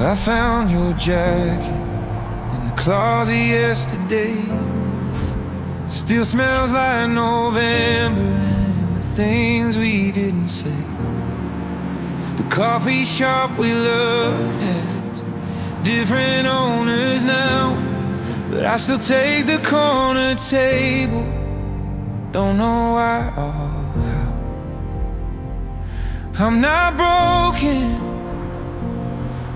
I found your jacket in the closet yesterday. Still smells like November and the things we didn't say. The coffee shop we loved has different owners now, but I still take the corner table. Don't know why or how. I'm not broken,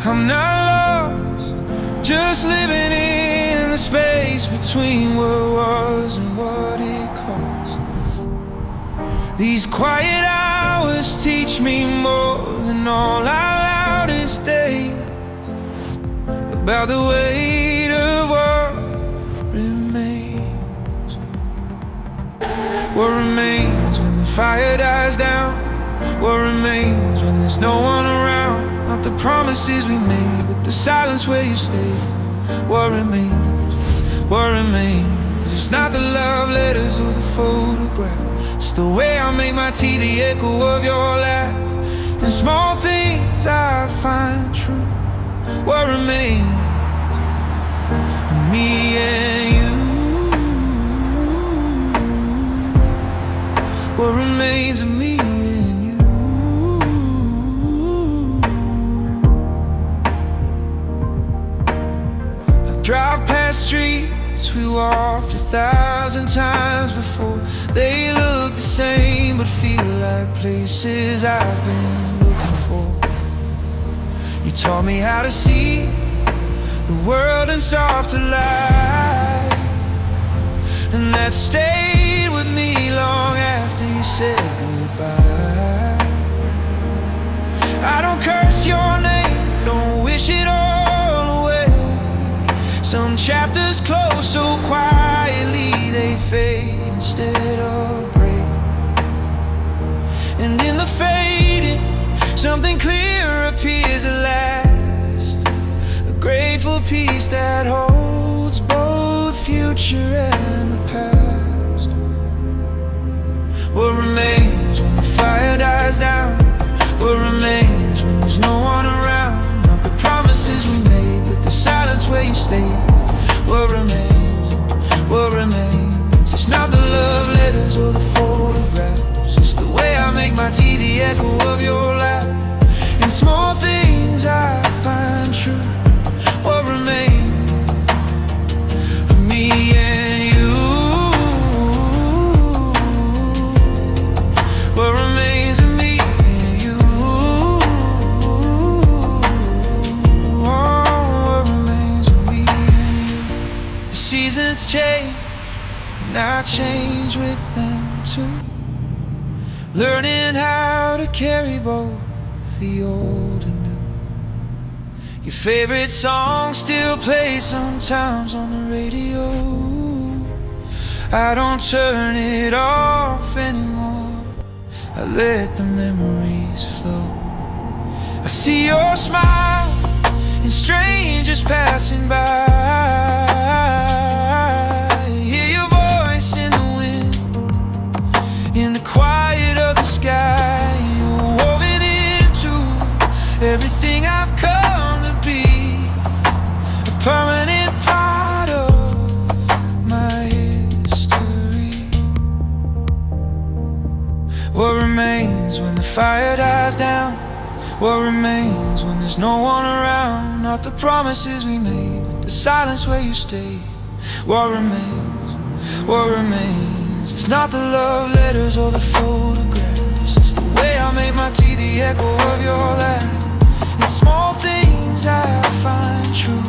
I'm not lost, just living in the space between what was and what it cost. These quiet hours teach me more than all our loudest days about the weight of what remains. What remains when the fire dies down? What remains when there's no one around? Not the promises we made, but the silence where you stayed. What remains? What remains? It's not the love letters or the photographs. It's the way I make my tea, the echo of your laugh. In small things I find true. What remains? Me and you. What remains of me and you? I drive past streets we walked 1,000 times before. They look the same but feel like places I've been looking for. You taught me how to see the world in softer light, and that stayed with me long after you said goodbye. I don't curse your name, don't wish it all away. Some chapters close so quietly they fade instead of break. And in the fading, something clear appears at last, a grateful peace that holds both future and the past. What remains when the fire dies down? What remains when there's no one around? Not the promises we made, but the silence where you stayed. What remains? What remains? It's not the love letters or the photographs. It's the way I make my tea, the echo of your laugh. In small things I find true. What remains of me and you? What remains of me and you? Oh, what remains of me and you? The seasons change, and I change with them too. Learning how to carry both the old and new. Your favorite song still plays sometimes on the radio. I don't turn it off anymore, I let the memories flow. I see your smile in strangers passing by. I hear your voice in the wind, in the quiet of the sky. You're woven into everything I've come to be, a permanent part of my history. What remains when the fire dies down? What remains when there's no one around? Not the promises we made, but the silence where you stayed. What remains? What remains? It's not the love letters or the photographs. It's the way I make my tea, the echo of your laugh. In small things I find truth.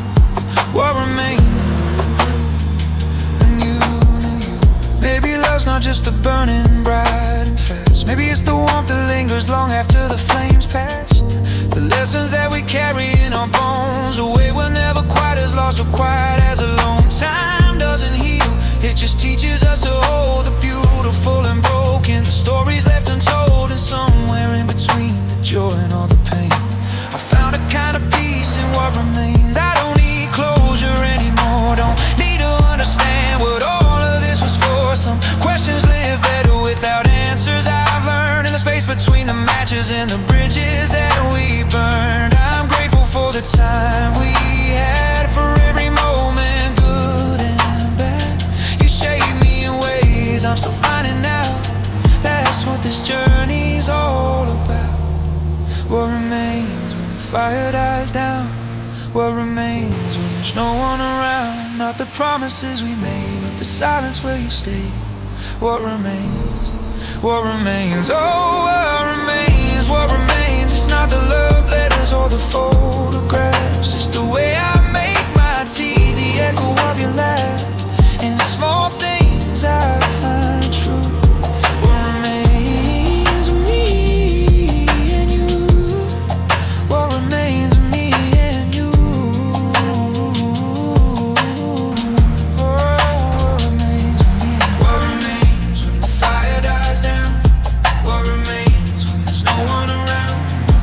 What remains? And you. Maybe love's not just a burning bright and fast. Maybe it's the warmth that lingers long after the flames past. The lessons that we carry in our bones, a way we're never quite as lost or quite as alone. Time doesn't heal, it just teaches us to hold the beautiful and broken, the stories left untold, and somewhere in between the joy and all the pain, I found a kind of peace in what remains. I don't need closure anymore, don't need to understand what all of this was for. Some questions live better without answers. I've learned in the space between the matches and the bridges that we burned. I'm grateful for the time What remains when there's no one around? Not the promises we made, but the silence where you stayed. What remains? What remains? Oh, what remains? What remains? It's not the love letters or the photographs. It's the way I make my tea, the echo of your laugh, and the small things I find true. What remains of me and you? What remains of me and you? Oh, what remains of me? What remains when the fire dies down? What remains when there's no one around?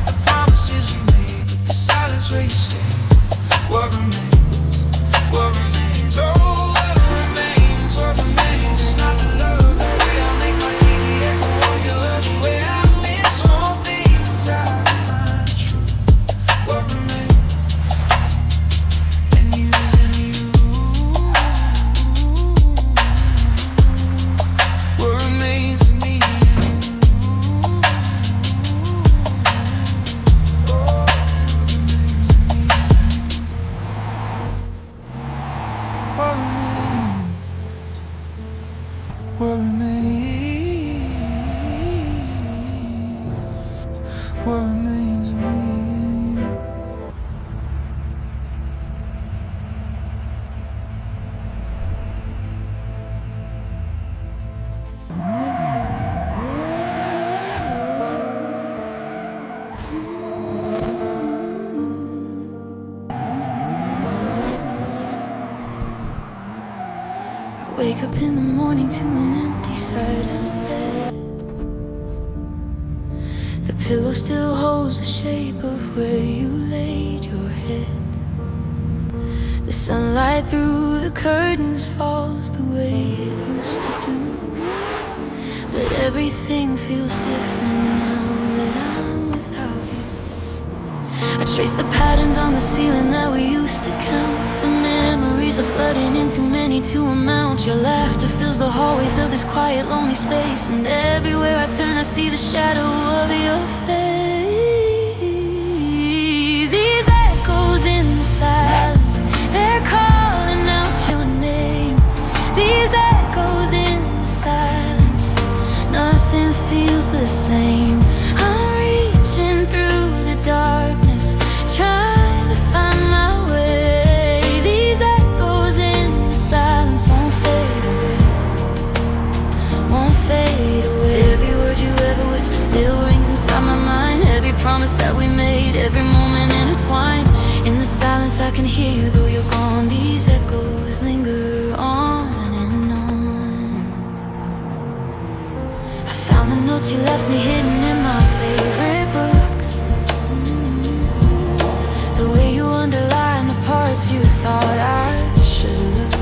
The promises we made, but the silence where you stay. What remains? What remains? Oh, what remains? What remains? It's not the love, the way I make my tea, the echo of your love, the way I miss all things I find true. What remains? And you. What remains of me and you? Oh, what remains of me and you? What remains? What remains? What remains of me and you? Wake up in the morning to an empty silent bed. The pillow still holds the shape of where you laid your head. The sunlight through the curtains falls the way it used to do. But everything feels different now that I'm without you. I trace the patterns on the ceiling that we used to count. The memories are flooding in too many to amount. Your laughter fills the hallways of this quiet, lonely space, and everywhere I turn I see the shadow of your face. These echoes in the silence, they're calling out your name. These echoes in the silence, nothing feels the same. I'm reaching through the darkness, trying to find my way. These echoes in the silence won't fade away, won't fade away. Every word you ever whispered still rings inside my mind. Every promise that we made, every moment intertwined. In the silence I can hear you though you're gone. These echoes linger on and on. I found the notes you left me hidden in my favorite books. The way you underline the parts you thought I should look.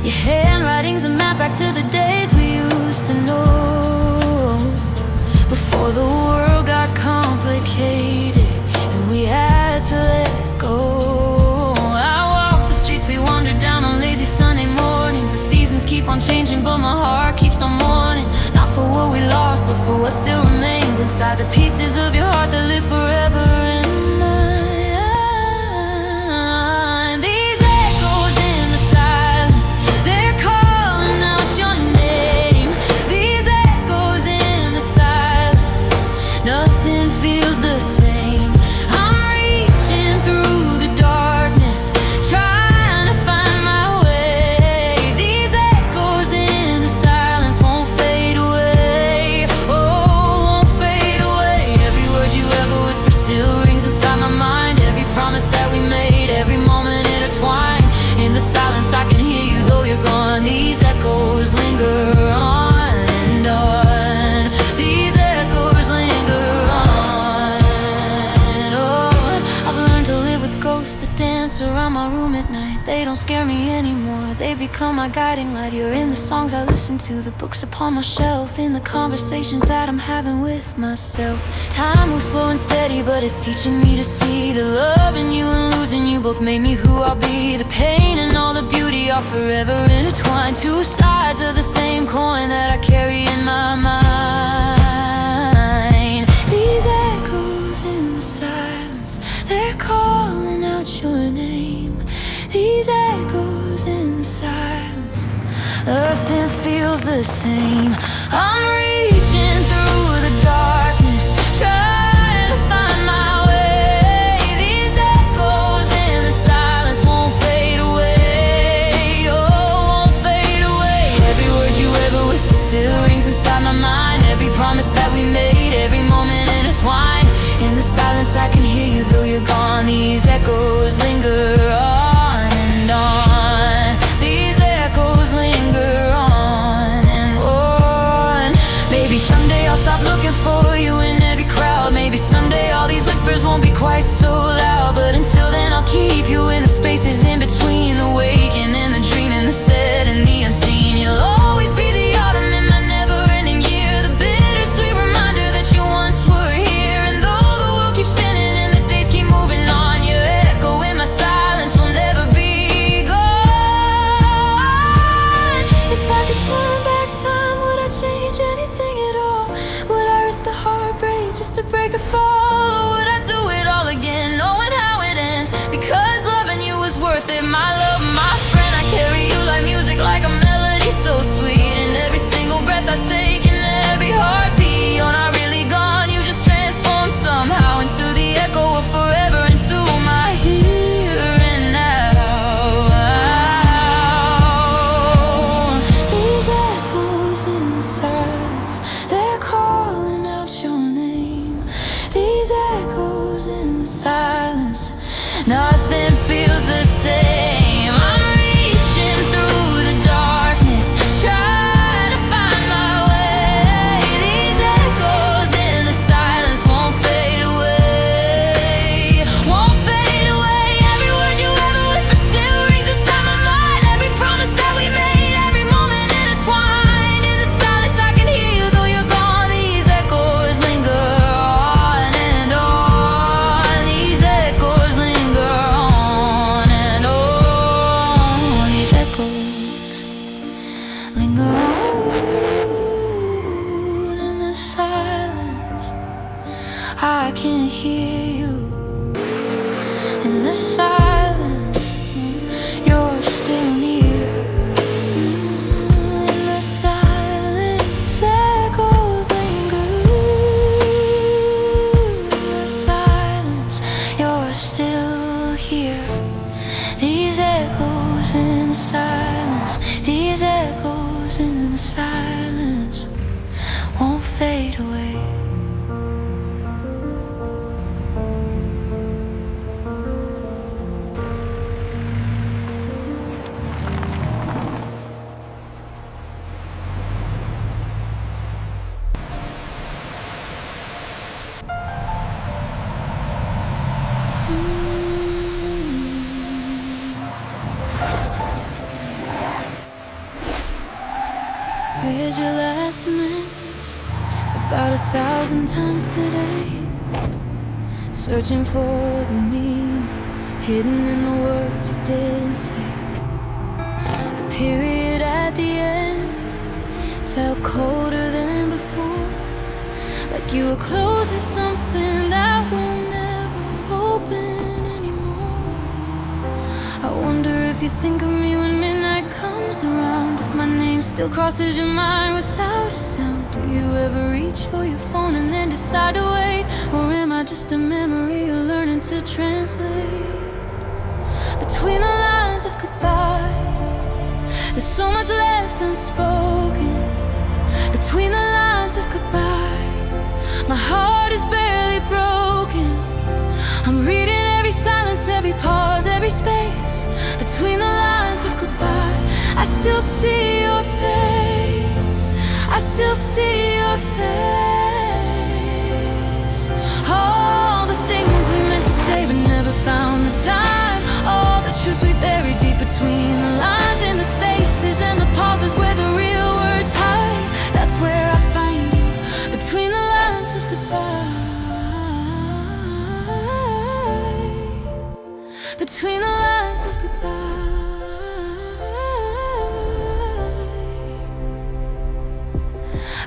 Your handwriting's a map back to the days we used to know, before the world got complicated and we had to let go. I walk the streets we wandered down on lazy Sunday mornings. The seasons keep on changing but my heart keeps on mourning. Not for what we lost but for what still remains inside the pieces of your heart that live forever in mine. These echoes in the silence, they're calling out your name. These echoes in the silence, nothing feels the same. I'm reaching through the darkness, trying to find my way. These echoes in the silence won't fade away, oh, won't fade away. Every word you ever whispered still rings inside my mind. Every promise that we made, every moment intertwined. In the silence I can hear you though you're gone. These echoes linger on and on. These echoes linger on. Oh, I've learned to live with ghosts that dance around my room at night. They don't scare me anymore, they become my guiding light. You're in the songs I listen to, the books upon my shelf, in the conversations that I'm having with myself. Time moves slow and steady, but it's teaching me to see the love in you and losing you both made me who I'll be. The pain and all the beauty are forever intertwined. Two sides of the same coin that I carry in my mind. These echoes in the silence, they're calling feels the same. I'm reaching through the darkness, trying to find my way. These echoes in the silence won't fade away. Oh, won't fade away. Every word you ever whispered still rings inside my mind. Every promise that we made, every moment intertwined. In the silence I can hear you though you're gone. These echoes linger on and on. These echoes linger on and on. Maybe someday I'll stop looking for you in every crowd. Maybe someday all these whispers won't be quite so loud. But until then I'll keep you in the spaces in between the waking and the dreaming, the said and the unseen. You'll always be the autumn in my never-ending year, the bittersweet reminder that you once were here. And though the world keeps spinning and the days keep moving on, your echo in my silence will never be gone. If I could turn back time, would I change anything at all? Would I risk the heartbreak just to break the fall? Or would I do it all again, knowing how it ends? Because loving you was worth it, my love, my friend. I carry you like music, like a melody so sweet. And every single breath I take and every heartbeat, you're not really gone, you just transform somehow into the echo of forever, into my here and now. These echoes in the silence, they're calling out your name. These echoes in the silence, nothing feels the same. I'm reaching through the darkness, trying to find my way. These echoes in the silence won't fade away, won't fade away. Every word you ever whispered still rings inside my mind. Every promise that we made, every moment intertwined. In the silence I can hear you though you're gone. These echoes linger on and on. These echoes linger on and on. These echoes linger on in the silence. I can hear you in the silence. You're still near. In the silence, echoes linger. In the silence, you're still here. These echoes in the silence, these echoes in the silence won't fade away. Read your last message about 1,000 times today, searching for the meaning hidden in the words you didn't say. The period at the end felt colder than before, like you were closing something that will never open anymore. I wonder if you think of me when midnight comes around, if my name still crosses your mind without a sound. Do you ever reach for your phone and then decide to wait? Or am I just a memory you're learning to translate? Between the lines of goodbye, there's so much left unspoken. Between the lines of goodbye, my heart is barely broken. I'm reading every silence, every pause, every space. Between the lines of goodbye, I still see your face. I still see your face. All the things we meant to say but never found the time. All the truths we buried deep between the lines, in the spaces and the pauses where the real words hide. That's where I find you, between the lines of goodbye. Between the lines of goodbye,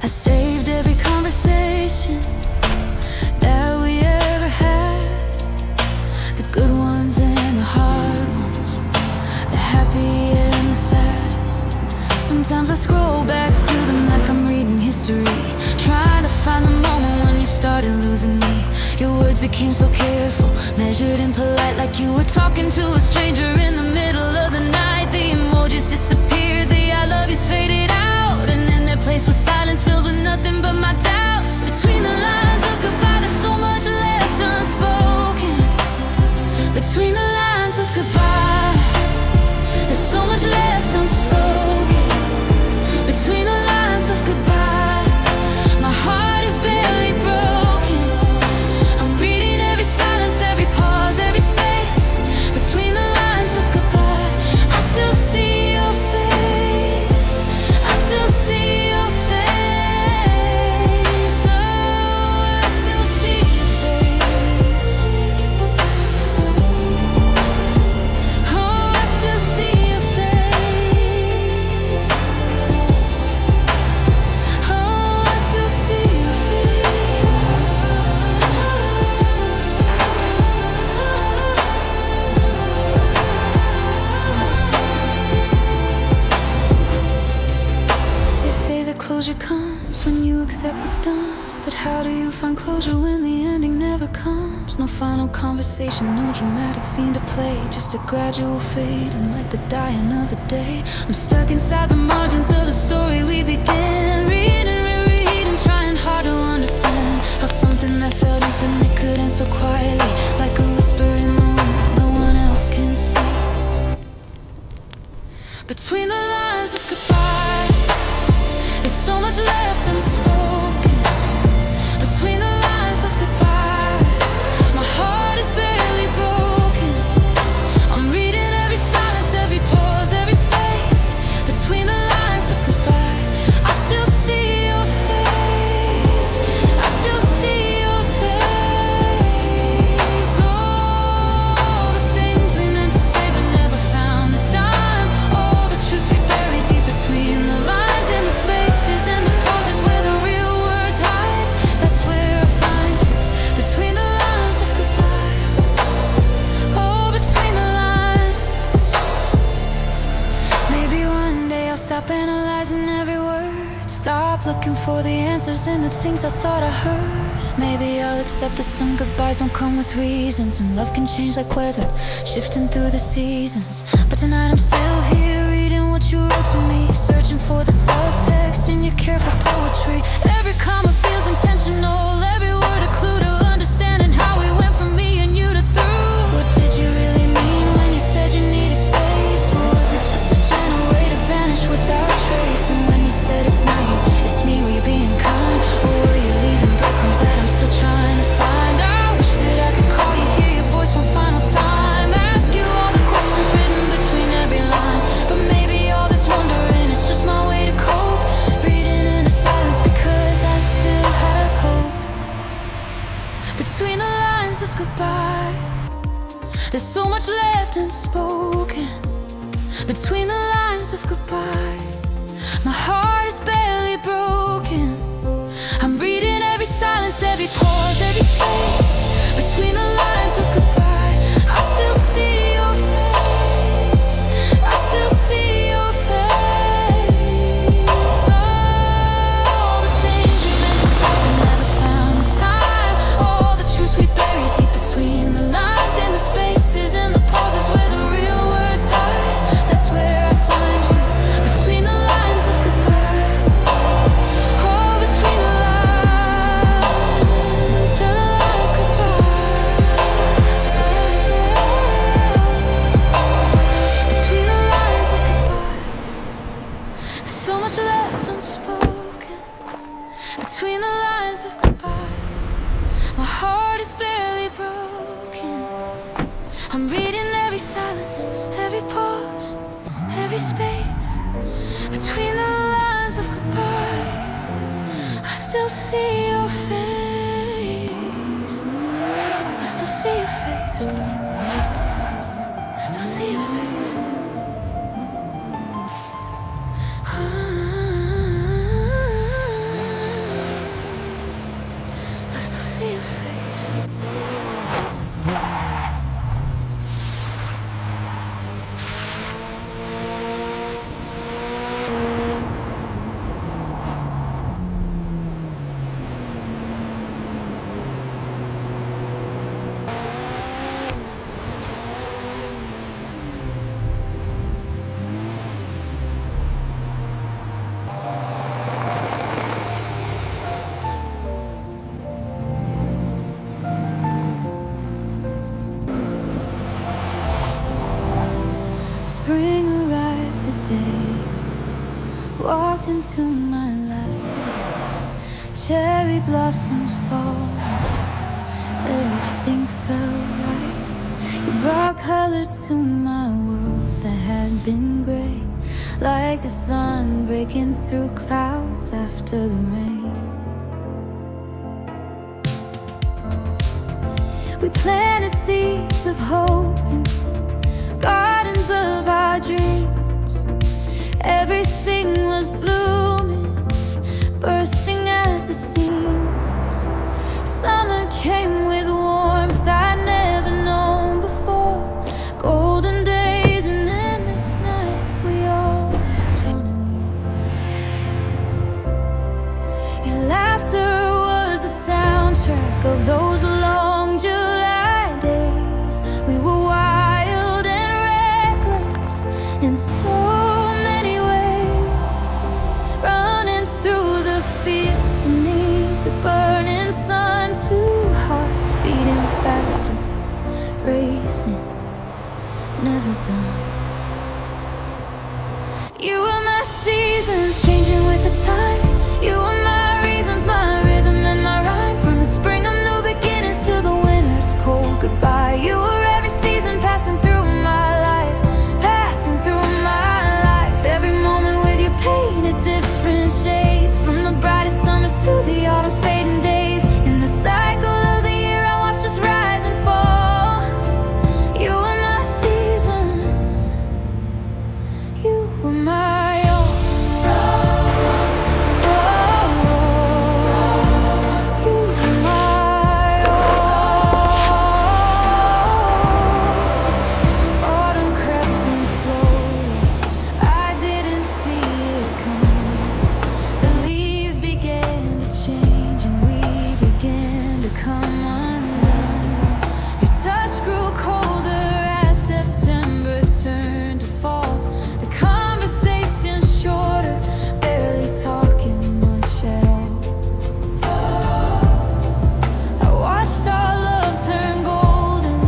I saved every conversation that we ever had, the good ones and the hard ones, the happy and the sad. Some Sometimes I scroll back through them like I'm reading history, trying to find the moment when you started losing me. Your words became so careful, measured and polite, like you were talking to a stranger in the middle of the night. The emojis disappeared, the I love yous faded out, and in their place was silence filled with nothing but my doubt. Between the lines of goodbye, there's so much left unspoken. Between the lines of goodbye, there's so much left unspoken. Between the lines of goodbye, my heart is barely broken. I'm reading every silence, every pause, every space. Between the lines of goodbye, I still see your face. I still see your face. Oh, I still see your face. Oh, I still see your face. Oh, I still see your face. They say that closure comes when you accept what's done. But how do you find closure when the ending never comes? No final conversation, no dramatic scene to play, just a gradual fading like the dying of the day. I'm stuck inside the margins of the story we began, reading, rereading, trying hard to understand how something that felt infinite could end so quietly, like a whisper in the wind that no one else can see. Between the lines of goodbye, there's so much left unspoken. Between the lines of goodbye, my heart is barely broken. I'm reading every silence, every pause, every space. Between the lines of goodbye, I still see your face. I still see your face. All the things we meant to say but never found the time. All the truths we buried deep between the lines and the spaces and the pauses where the real words hide. That's where I find you. Between the lines of goodbye. Oh, between the lines. Maybe one day I'll stop analyzing every word, stop looking for the answers in the things I thought I heard. Maybe I'll accept that some goodbyes don't come with reasons, and love can change like weather, shifting through the seasons. But tonight I'm still here reading what you wrote to me, searching for the subtext in your careful poetry. Every comma feels intentional, every word a clue to understanding how we went from me and you to through. What did you really mean when you said you needed space? Or was it just a gentle way to vanish without trace? And when you said it's not you, it's me, were you being kind? Or were you leaving breadcrumbs that I'm still trying to find? I wish that I could call you, hear your voice one final time, ask you all the questions written between every line. But maybe all this wondering is just my way to cope, reading in the silence because I still have hope. Between the lines of goodbye, there's so much left unspoken. Between the lines of goodbye, my heart is barely broken. I'm reading every silence, every pause, every space. Between the lines of goodbye, I still see your face. I still see your face. All the things we meant to say but never found the time. All the truths we buried deep between the lines and the spaces and the pauses where the real words hide. That's where I find you. Between the lines of goodbye. Oh, between the lines of goodbye. Between the lines of goodbye, there's so much left unspoken. Between the lines of goodbye, my heart is barely broken. I'm reading every silence, every pause, every space. Between the lines of goodbye, I still see your face. I still see your face. I still see your face. I still see your face. walked into my life. Cherry blossoms fall, everything felt right. You brought color to my world that had been gray, like the sun breaking through clouds after the rain. We planted seeds of hope in gardens of our dreams. Everything was blooming, bursting at the seams. Summer came with warmth I'd never known before. Golden days and endless nights, we always wanted more. Your laughter was the soundtrack of those long July days. We were wild and reckless in so many ways, running through the fields beneath the burning sun. Two hearts beating faster, racing, never done. You were my seasons, changing with the time. You were my reasons, my rhythm and my rhyme. From the spring of new beginnings to the winter's cold goodbye. You were every season passing through my life, passing through my life. Every moment with you painted different shades, from the brightest summers to the autumn's fading days. In the cycle of the year I watched us rise and fall. You were my seasons, you were my all. You were my all. Autumn crept in slowly, I didn't see it come. The leaves began to change and we began to come undone. Your touch grew colder as September turned to fall. The conversation shorter, barely talking much at all. I watched our love turn golden,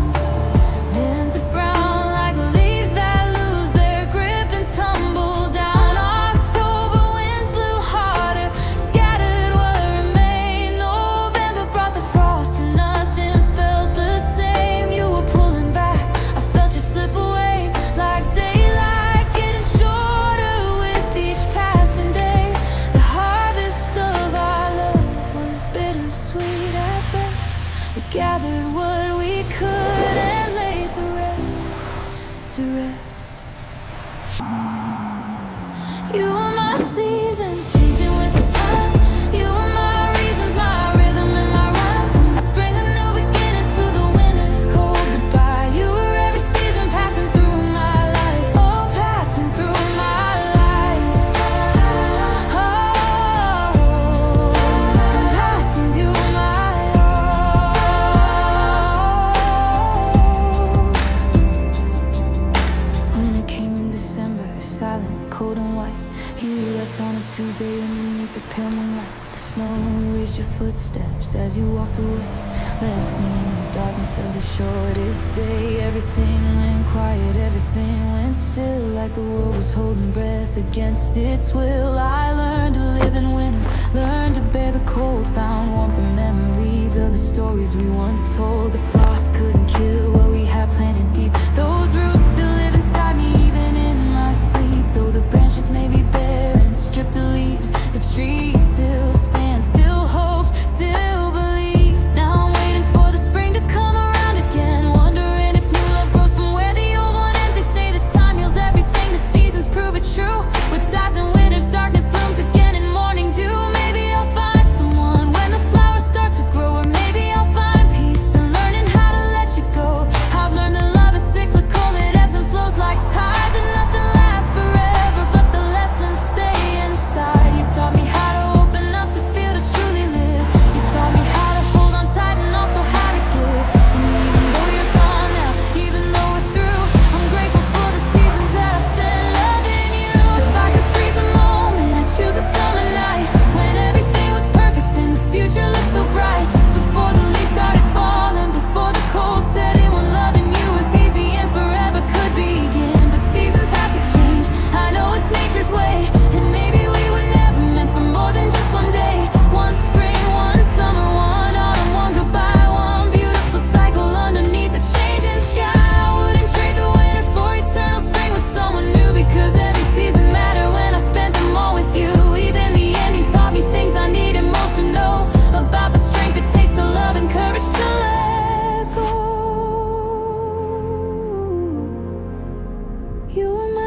then to brown, like leaves that lose their grip and tumble down. October winds blew harder, scattered what remained. November brought the frost and nothing felt the same. You were pulling back, I felt you slip away, like daylight getting shorter with each passing day. The harvest of our love was bittersweet at best. We gathered what we could and laid the rest to rest. You were my seasons, changing with the time. You were my reasons, my rhythm and my rhyme. From the spring of new beginnings to the winter's cold goodbye. You were every season passing through my life, oh, passing through my life. Oh, and passing you my all. Winter came in December, silent, cold and white. You left on a Tuesday underneath the pale moonlight. The snow erased your footsteps as you walked away, left me in the darkness of the shortest day. Everything went quiet, everything went still, like the world was holding breath against its will. I learned to live in winter, learned to bear the cold, found warmth in memories of the stories we once told. The frost couldn't kill what we had planted deep. Those roots still live inside me, even in my sleep. Though the branches may be bare and stripped of leaves, the tree still stands, still hopes, still believes. Now I'm waiting for the spring to come around again, wondering if new love grows from where the old one ends. They say that time heals everything, the seasons prove it true. With dies in winters, darkness blooms again in morning dew. Maybe I'll find someone when the flowers start to grow, or maybe I'll find peace in learning how to let you go. I've learned that love is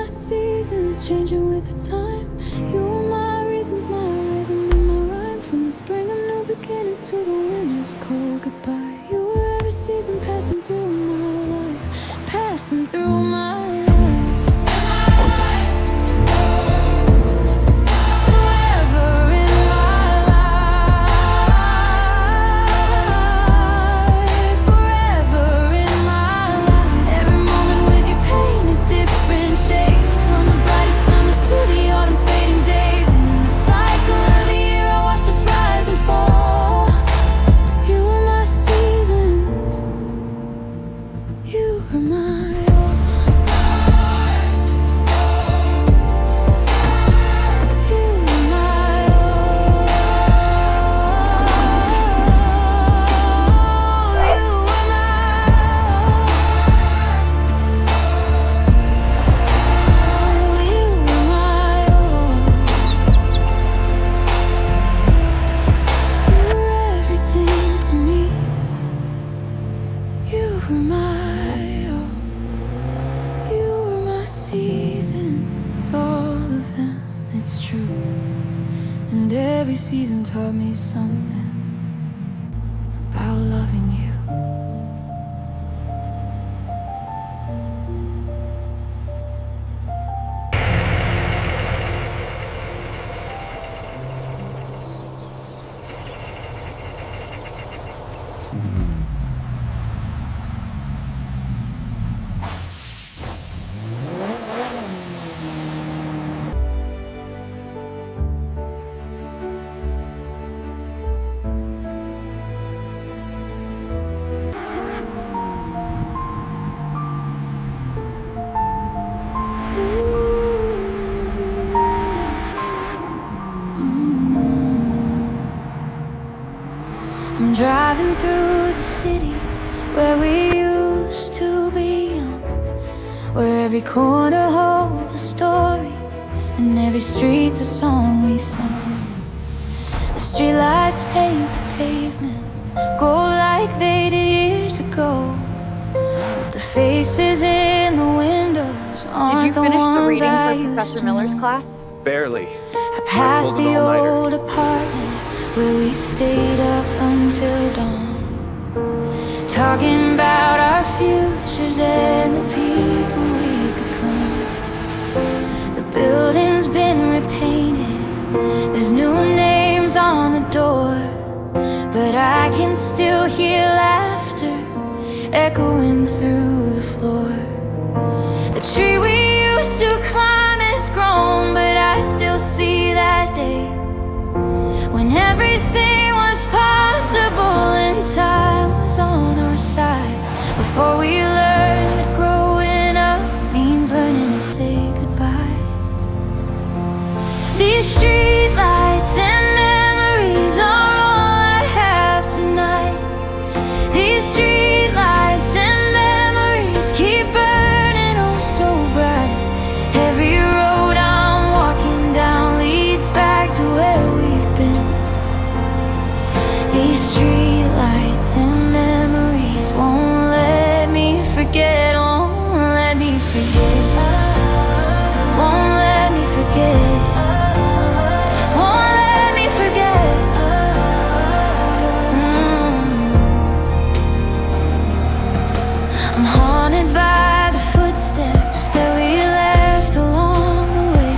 my seasons, changing with the time. You were my reasons, my rhythm and my rhyme. From the spring of new beginnings to the winter's cold goodbye. You were every season passing through my life, passing through my life. Seasons, all of them, it's true. And every season taught me something about loving you. I'm driving through the city where we used to be young, where every corner holds a story and every street's a song we sung. The streetlights paint the pavement gold like they did years ago, but the faces in the windows aren't Did you finish the reading I for Professor Miller's class? Barely. I passed the old apartment where we stayed up until dawn, talking about our futures and the people we've become. The building's been repainted, there's new names on the door, but I can still hear laughter echoing through the floor. The tree we used to climb is grown, but I still see that day when everything was possible and time was on our side. Before we learned that growing up means learning to say goodbye. These streetlights and memories are all I have tonight. These streetlights and memories keep burning oh so bright. Every road I'm walking down leads back to where we've been. These streetlights and memories won't let me forget, won't let me forget, won't let me forget, won't let me forget. I'm haunted by the footsteps that we left along the way,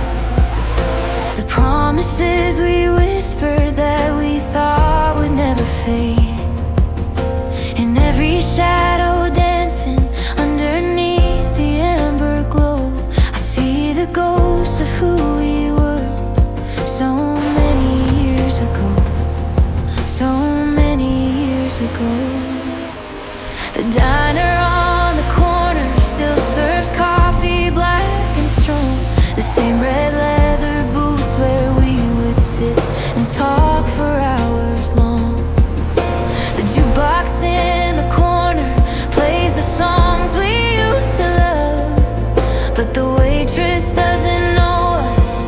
the promises we whispered that we thought would never fade. In every shadow dancing underneath the amber glow, I see the ghosts of who we were so many years ago, so many years ago. The diner on the corner still serves coffee black and strong, the same red leather booths where we would sit and talk for hours long. The jukebox in the corner plays the songs we used to love, but the waitress doesn't know us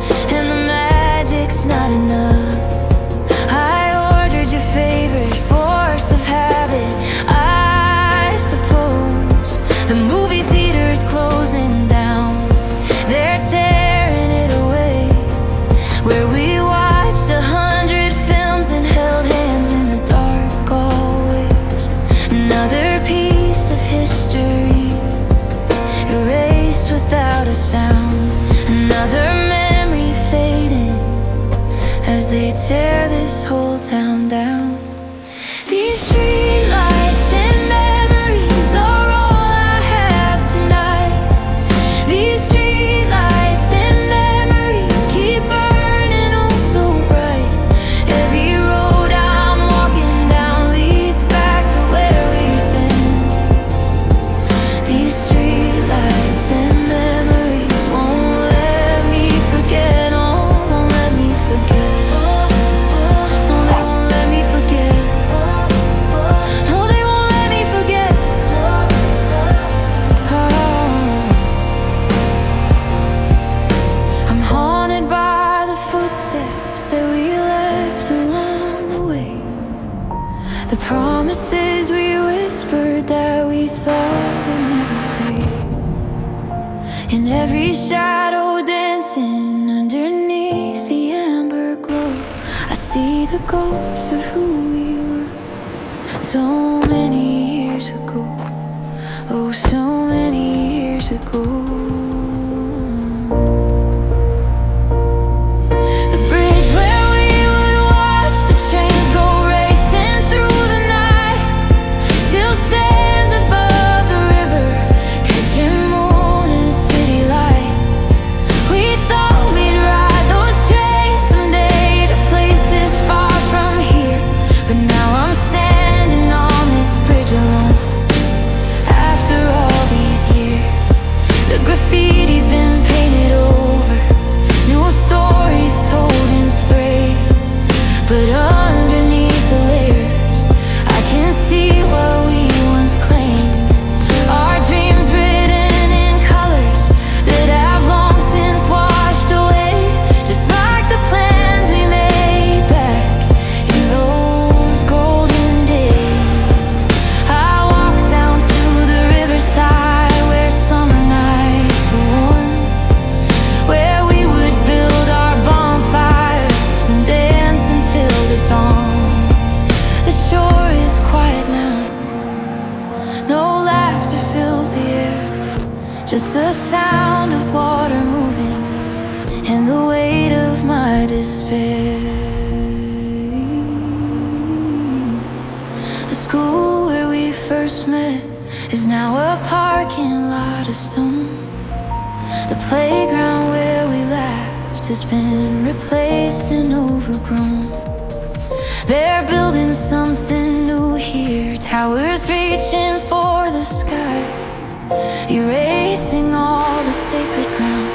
promises we whispered that we thought would never fade. In every shadow dancing underneath the amber glow, I see the ghosts of who we were so many years ago. Oh, so many years ago. Just the sound of water moving and the weight of my despair. The school where we first met is now a parking lot of stone. The playground where we laughed has been replaced and overgrown. They're building something new here, towers reaching for the sky, erasing all the sacred ground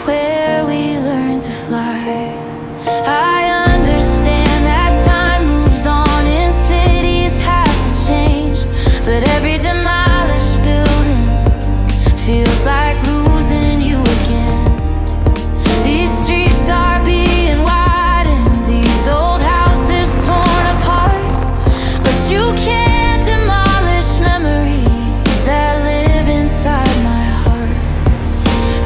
where we learned to fly. I understand that time moves on and cities have to change, but every demolished building feels like losing you again. These streets are being widened, these old houses torn apart, but you can't demolish memories that live inside my heart.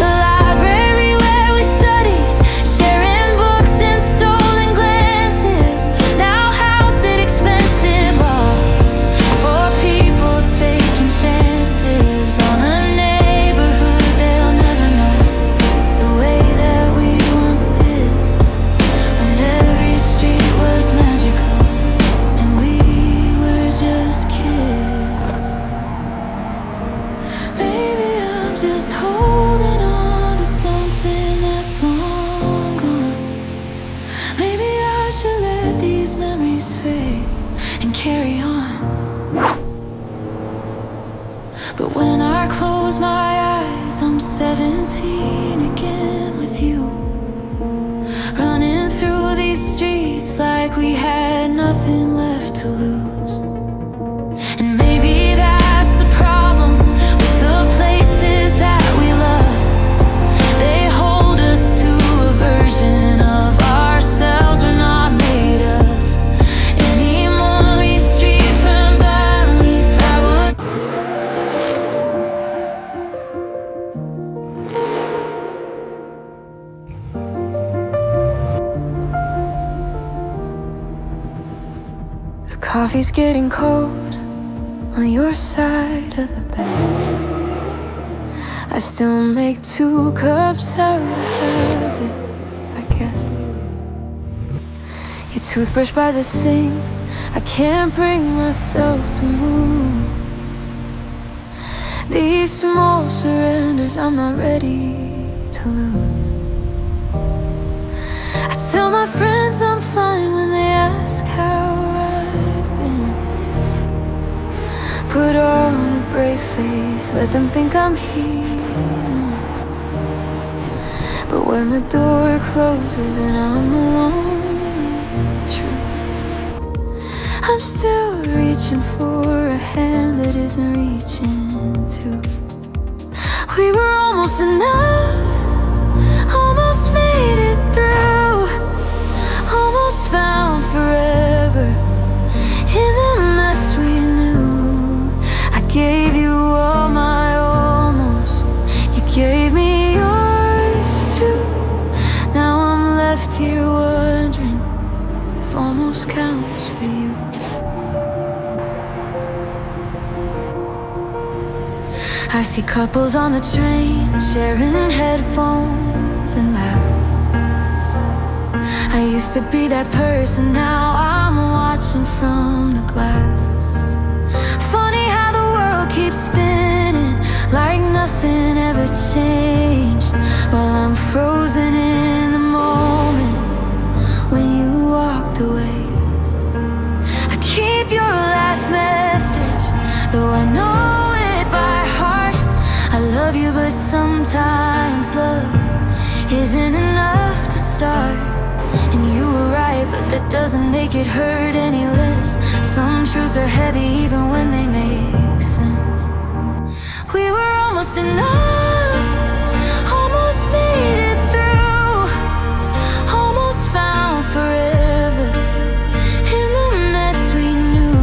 The library where we studied, sharing books and stolen glances, now house at expensive lofts for people taking chances on a neighborhood they'll never know the way that we once did, when every street was magical and we were just kids. Maybe I'm just holding on to something that's long gone. Maybe I should let these memories fade and carry on. But when I close my eyes, I'm 17 again with you, running through these streets like we had nothing left to lose. And maybe that's the problem with the places that we love. They hold us to a version of ourselves we're not made of anymore. We street from beneath that wood. The coffee's getting cold on your side of the bed. I still make 2 cups out of habit, I guess. Your toothbrush by the sink, I can't bring myself to move. These small surrenders I'm not ready to lose. I tell my friends I'm fine when they ask how I've been. Put on a brave face, let them think I'm healing. But when the door closes and I'm alone with the truth, I'm still reaching for a hand that isn't reaching too. We were almost enough, almost made it through, almost found forever in the mess here wondering if almost counts for you. I see couples on the train sharing headphones and laughs. I used to be that person, now I'm watching from the glass. Funny how the world keeps spinning like nothing ever changed, while I'm frozen in the moment when you walked away. I keep your last message, though I know it by heart. I love you, but sometimes love isn't enough to start. And you were right, but that doesn't make it hurt any less. Some truths are heavy even when they make sense. We were almost enough, almost made it through, almost found forever in the mess we knew.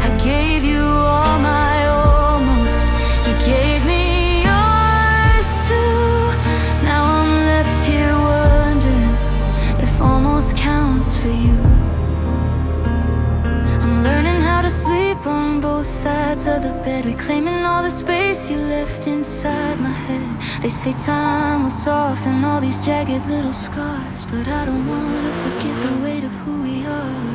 I gave you all my almost, you gave me yours too. Now I'm left here wondering if almost counts for you. I'm learning how to sleep on both sides of the bed, reclaiming all the space you left inside my head. They say time will soften all these jagged little scars, but I don't wanna forget the weight of who we are.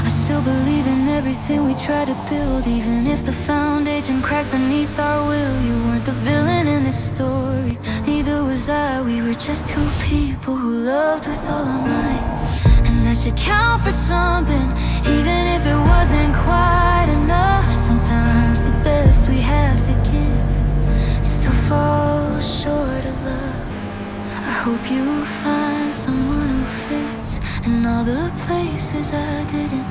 I still believe in everything we try to build, even if the foundation cracked beneath our will. You weren't the villain in this story, neither was I. We were just two people who loved with all our might, and that should count for something, even if it wasn't quite enough. Sometimes the best we have to give still falls short of love. I hope you find someone who fits in all the places I didn't.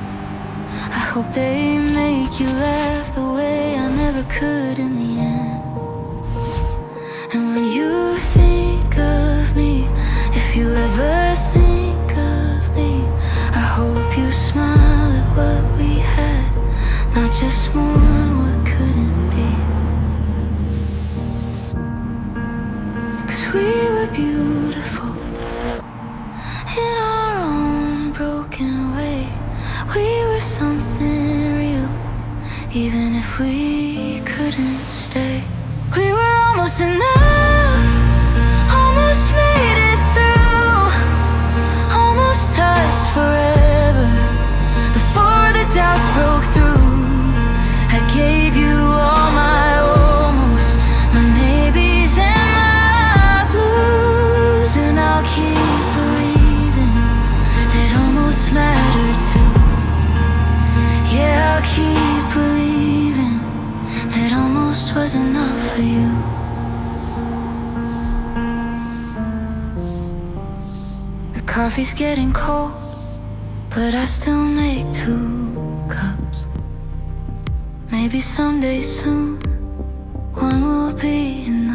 I hope they make you laugh the way I never could in the end. And when you think of me, if you ever think of me, I hope you smile at what we had, not just mourn what couldn't be. 'Cause we were beautiful in our own broken way. We were something real, even if we couldn't stay. We were almost enough, almost made it through, almost touched forever before the doubts broke through. I gave you all my almost, my maybes and my blues, and I'll keep believing that almost mattered too. Yeah, I'll keep believing that almost was enough for you. The coffee's getting cold, but I still make 2 cups. Maybe someday soon, one will be enough.